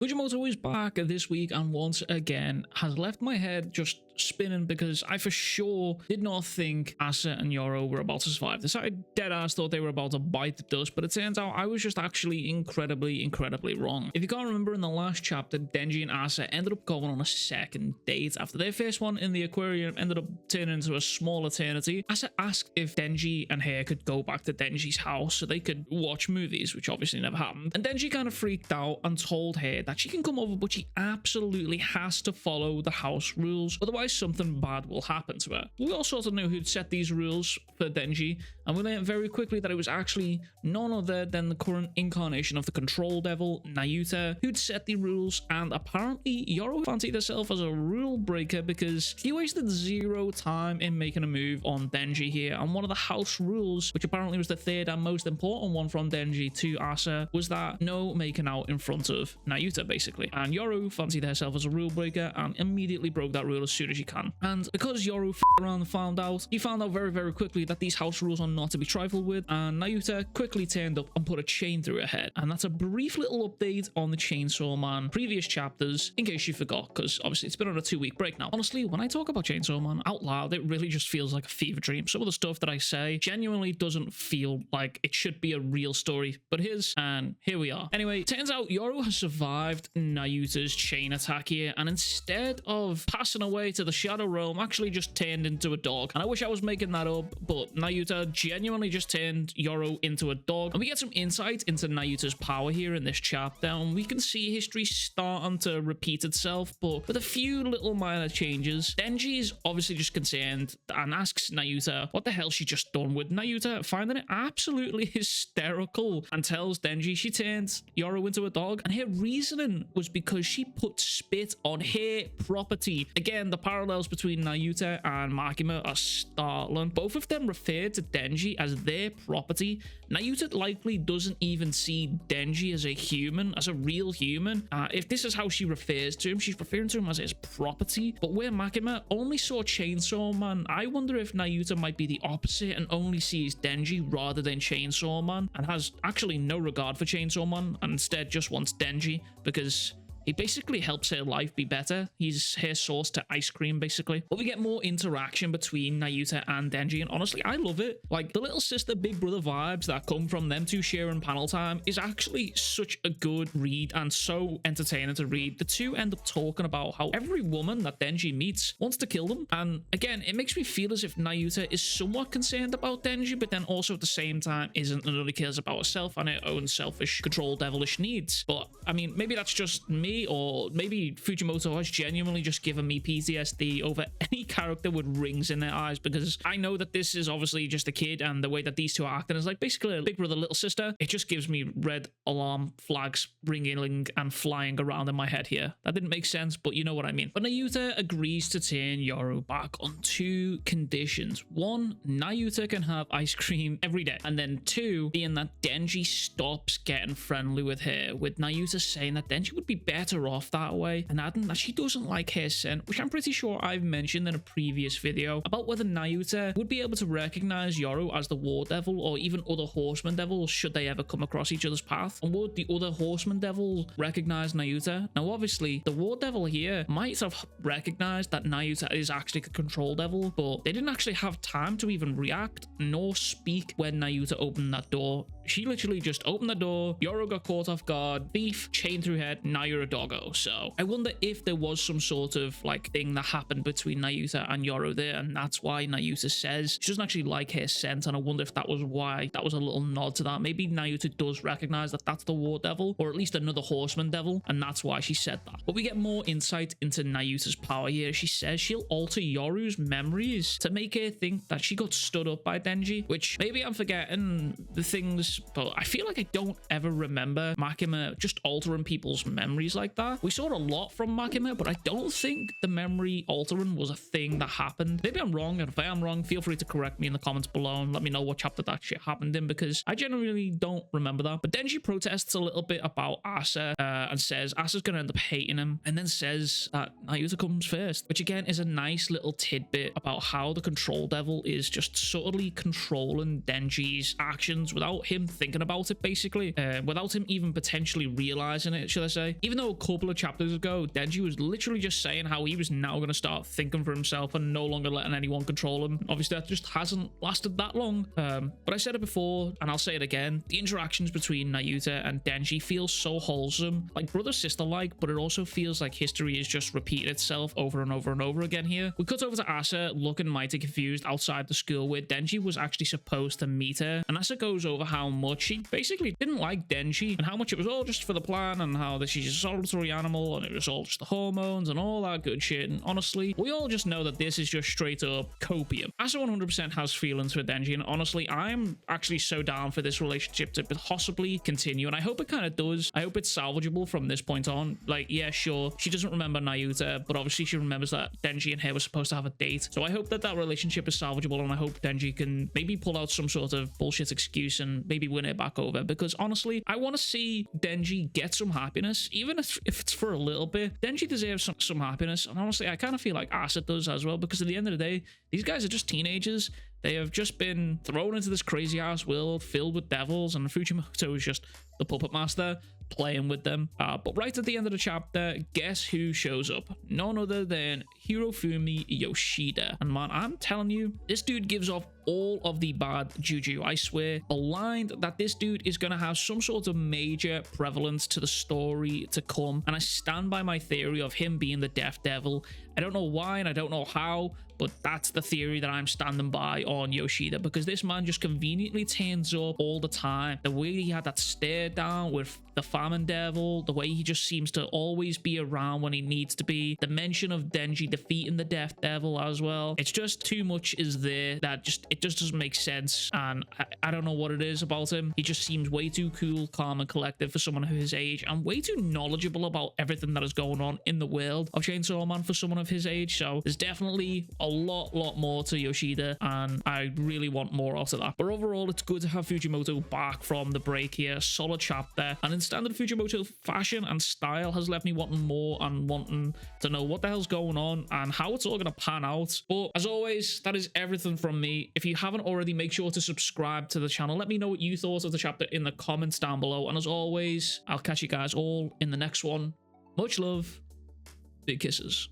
Fujimoto is back this week and once again has left my head just spinning because I for sure did not think Asa and Yoro were about to survive this. I deadass thought they were about to bite the dust, but it turns out I was just actually incredibly wrong. If you can't remember, in the last chapter, Denji and Asa ended up going on a second date after their first one in the aquarium ended up turning into a small eternity. Asa asked if Denji and her could go back to Denji's house so they could watch movies, which obviously never happened. And Denji kind of freaked out and told her that she can come over, but she absolutely has to follow the house rules, otherwise something bad will happen to her. We all sort of knew who'd set these rules for Denji, and we learned very quickly that it was actually none other than the current incarnation of the control devil, Nayuta, who'd set the rules, and apparently Yoro fancied herself as a rule breaker because she wasted zero time in making a move on Denji here, and one of the house rules, which apparently was the third and most important one from Denji to Asa, was that no making out in front of Nayuta, basically. And Yoro fancied herself as a rule breaker and immediately broke that rule as soon as she can. And because Yoro around and found out, he found out very quickly that these house rules are not to be trifled with, and Nayuta quickly turned up and put a chain through her head. And that's a brief little update on the Chainsaw Man previous chapters, in case you forgot, because obviously it's been on a 2-week break now. Honestly, when I talk about Chainsaw Man out loud, it really just feels like a fever dream. Some of the stuff that I say genuinely doesn't feel like it should be a real story, but here we are. Anyway, turns out Yoro has survived Nayuta's chain attack here, and instead of passing away to the Shadow Realm, actually just turned into a dog. And I wish I was making that up, but Nayuta genuinely just turned Yoro into a dog. And we get some insight into Nayuta's power here in this chapter, and we can see history starting to repeat itself, but with a few little minor changes. Denji is obviously just concerned and asks Nayuta what the hell she just done, with Nayuta finding it absolutely hysterical and tells Denji she turned Yoro into a dog, and her reasoning was because she put spit on her property. Again, the parallels between Nayuta and Makima are startling. Both of them referred to Denji as their property. Nayuta likely doesn't even see Denji as a human, as a real human. If this is how she refers to him, she's referring to him as his property. But where Makima only saw Chainsaw Man, I wonder if Nayuta might be the opposite and only sees Denji rather than Chainsaw Man, and has actually no regard for Chainsaw Man and instead just wants Denji because he basically helps her life be better. He's her source to ice cream, basically. But we get more interaction between Nayuta and Denji, and honestly, I love it. Like, the little sister, big brother vibes that come from them two sharing panel time is actually such a good read and so entertaining to read. The two end up talking about how every woman that Denji meets wants to kill them. And again, it makes me feel as if Nayuta is somewhat concerned about Denji, but then also at the same time isn't, and only cares about herself and her own selfish, control devilish needs. But, I mean, maybe that's just me, or maybe Fujimoto has genuinely just given me PTSD over any character with rings in their eyes, because I know that this is obviously just a kid, and the way that these two are acting is like basically a big brother, little sister. It just gives me red alarm flags ringing and flying around in my head here. That didn't make sense, but you know what I mean. But Nayuta agrees to turn Yoro back on 2 conditions. 1, Nayuta can have ice cream every day, and then 2, being that Denji stops getting friendly with her, with Nayuta saying that Denji would be better off that way, and adding that she doesn't like her scent, which I'm pretty sure I've mentioned in a previous video about whether Nayuta would be able to recognize Yoro as the war devil or even other horseman devils should they ever come across each other's path, and would the other horseman devil recognize Nayuta? Now obviously the war devil here might have recognized that Nayuta is actually the control devil, but they didn't actually have time to even react nor speak when Nayuta opened that door. She literally just opened the door, Yoro got caught off guard, thief, chain through head, now you're a doggo. So I wonder if there was some sort of like thing that happened between Nayuta and Yoro there, and that's why Nayuta says she doesn't actually like her scent, and I wonder if that was why that was a little nod to that. Maybe Nayuta does recognize that that's the war devil, or at least another horseman devil, and that's why she said that. But we get more insight into Nayuta's power here. She says she'll alter Yoru's memories to make her think that she got stood up by Denji, which maybe I'm forgetting the things, but I feel like I don't ever remember Makima just altering people's memories like that. We saw it a lot from Makima, but I don't think the memory altering was a thing that happened. Maybe I'm wrong, and if I am wrong, feel free to correct me in the comments below and let me know what chapter that shit happened in, because I generally don't remember that. But Denji protests a little bit about Asa and says Asa's gonna end up hating him, and then says that Nayuta comes first, which again is a nice little tidbit about how the control devil is just subtly controlling Denji's actions without him him thinking about it, basically, without him even potentially realizing it, should I say. Even though a couple of chapters ago, Denji was literally just saying how he was now going to start thinking for himself and no longer letting anyone control him. Obviously, that just hasn't lasted that long. But I said it before, and I'll say it again. The interactions between Nayuta and Denji feel so wholesome, like brother-sister-like, but it also feels like history is just repeating itself over and over and over again here. We cut over to Asa looking mighty confused outside the school where Denji was actually supposed to meet her, and Asa goes over how much she basically didn't like Denji and how much it was all just for the plan and how that she's a solitary animal and it was all just the hormones and all that good shit. And honestly, we all just know that this is just straight up copium. Asa 100% has feelings for Denji, and honestly, I'm actually so down for this relationship to possibly continue, and I hope it kind of does. I hope it's salvageable from this point on. Like, yeah, sure, she doesn't remember Nayuta, but obviously she remembers that Denji and her were supposed to have a date. So I hope that that relationship is salvageable, and I hope Denji can maybe pull out some sort of bullshit excuse and maybe win it back over, because honestly, I want to see Denji get some happiness, even if it's for a little bit. Denji deserves some happiness, and honestly, I kind of feel like Asa does as well, because at the end of the day, these guys are just teenagers. They have just been thrown into this crazy ass world filled with devils, and Fujimoto is just the puppet master playing with them. But right at the end of the chapter, guess who shows up? None other than Hirofumi Yoshida. And man, I'm telling you, this dude gives off all of the bad juju. I swear, aligned that this dude is going to have some sort of major prevalence to the story to come. And I stand by my theory of him being the Death Devil. I don't know why and I don't know how, but that's the theory that I'm standing by on Yoshida, because this man just conveniently turns up all the time. The way he had that stare down with the Famine Devil, the way he just seems to always be around when he needs to be, the mention of Denji defeating the Death Devil as well. It's just too much is there that it just doesn't make sense, and I don't know what it is about him. He just seems way too cool, calm, and collected for someone of his age, and way too knowledgeable about everything that is going on in the world of Chainsaw Man for someone of his age. So there's definitely a lot more to Yoshida, and I really want more out of that. But overall, it's good to have Fujimoto back from the break here. Solid chapter, and in standard Fujimoto fashion and style has left me wanting more and wanting to know what the hell's going on and how it's all going to pan out. But as always, that is everything from me. If you haven't already, make sure to subscribe to the channel. Let me know what you thought of the chapter in the comments down below, and as always, I'll catch you guys all in the next one. Much love, big kisses.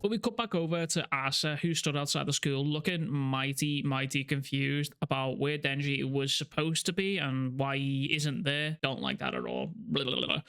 But we cut back over to Asa, who stood outside the school looking mighty confused about where Denji was supposed to be and why he isn't there. Don't like that at all. Blah, blah, blah.